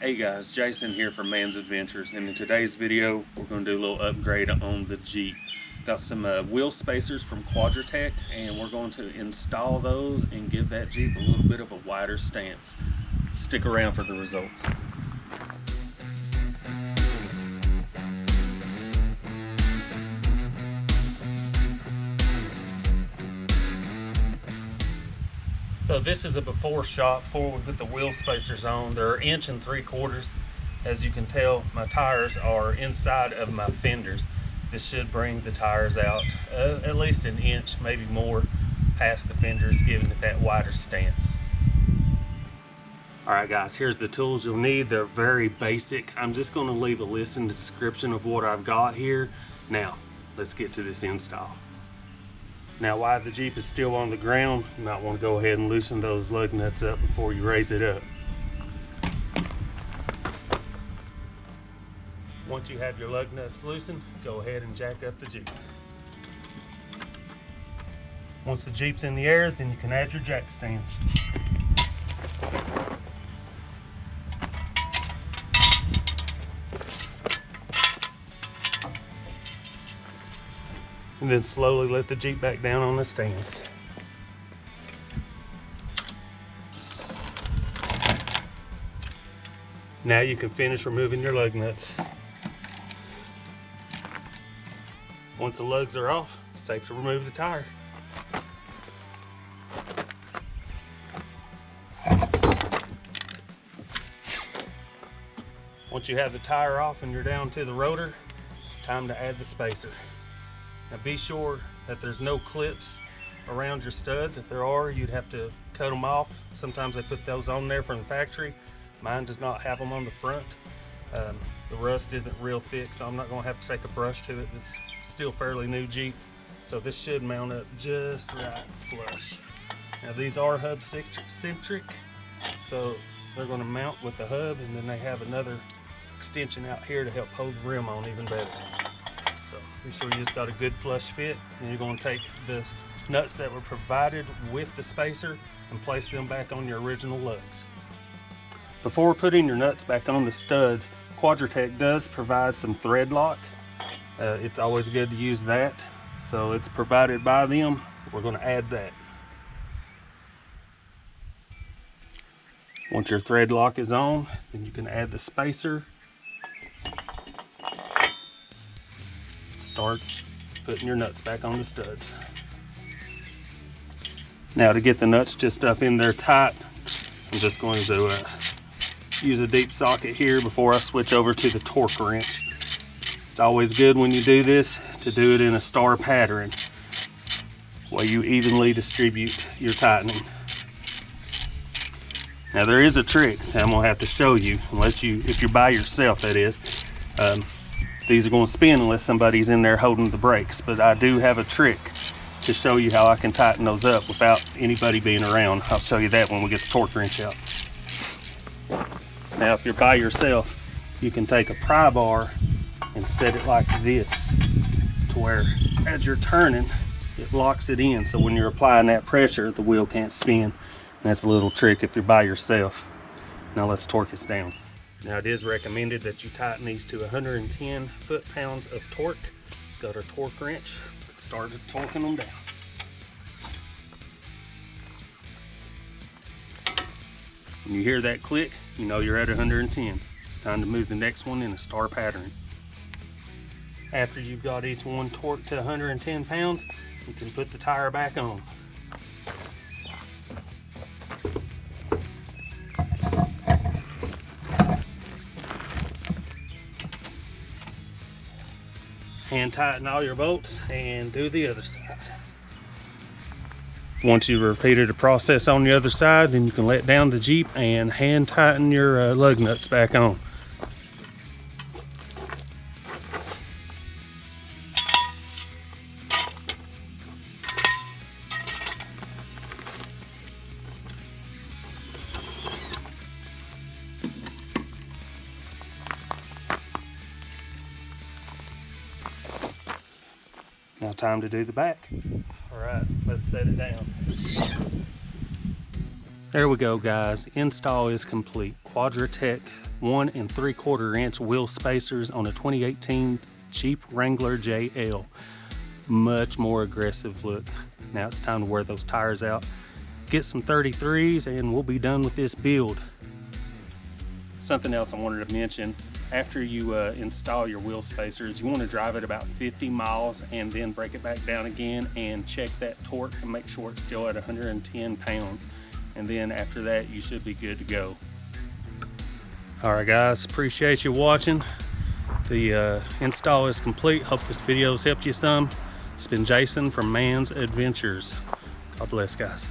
Hey guys, Jason here from Man's Adventures, and in today's video we're going to do a little upgrade on the Jeep. Got some wheel spacers from Quadratec, and we're going to install those and give that Jeep a little bit of a wider stance. Stick around for the results. So this is a before shot before we put the wheel spacers on. They're 1 3/4 inches. As you can tell, my tires are inside of my fenders. This should bring the tires out at least 1 inch, maybe more, past the fenders, giving it that wider stance. Alright guys, here's the tools you'll need. They're very basic. I'm just going to leave a list in the description of what I've got here. Now, let's get to this install. Now, while the Jeep is still on the ground, you might want to go ahead and loosen those lug nuts up before you raise it up. Once you have your lug nuts loosened, go ahead and jack up the Jeep. Once the Jeep's in the air, then you can add your jack stands. And then slowly let the Jeep back down on the stands. Now you can finish removing your lug nuts. Once the lugs are off, it's safe to remove the tire. Once you have the tire off and you're down to the rotor, it's time to add the spacer. Now be sure that there's no clips around your studs. If there are, you'd have to cut them off. Sometimes they put those on there from the factory. Mine does not have them on the front. The rust isn't real thick, so I'm not going to have to take a brush to it. It's still fairly new Jeep, so this should mount up just right flush. Now these are hub centric, so they're going to mount with the hub, and then they have another extension out here to help hold the rim on even better. Be sure you just got a good flush fit, and you're going to take the nuts that were provided with the spacer and place them back on your original lugs. Before putting your nuts back on the studs, Quadratec does provide some thread lock. It's always good to use that, so it's provided by them. We're going to add that. Once your thread lock is on, then you can add the spacer. Start putting your nuts back on the studs. Now, to get the nuts just up in there tight, I'm just going to use a deep socket here before I switch over to the torque wrench. It's always good when you do this to do it in a star pattern, where you evenly distribute your tightening. Now there is a trick that I'm going to have to show you, if you're by yourself, that is. These are going to spin unless somebody's in there holding the brakes, but I do have a trick to show you how I can tighten those up without anybody being around. I'll show you that when we get the torque wrench out. Now, if you're by yourself, you can take a pry bar and set it like this, to where as you're turning, it locks it in, so when you're applying that pressure, the wheel can't spin. And that's a little trick if you're by yourself. Now let's torque this down. Now it is recommended that you tighten these to 110 foot-pounds of torque. Got our torque wrench, started torquing them down. When you hear that click, you know you're at 110. It's time to move the next one in a star pattern. After you've got each one torqued to 110 pounds, you can put the tire back on. Hand tighten all your bolts and do the other side. Once you've repeated the process on the other side, then you can let down the Jeep and hand tighten your lug nuts back on. Now time to do the back. All right, let's set it down. There we go, guys. Install is complete. Quadratec 1 3/4 inch wheel spacers on a 2018 Jeep Wrangler JL. Much more aggressive look. Now it's time to wear those tires out, get some 33s, and we'll be done with this build. Something else I wanted to mention, after you install your wheel spacers, you want to drive it about 50 miles and then break it back down again and check that torque and make sure it's still at 110 pounds. And then after that, you should be good to go. All right guys, appreciate you watching. The install is complete. Hope this video's helped you some. It's been Jason from Man's Adventures. God bless, guys.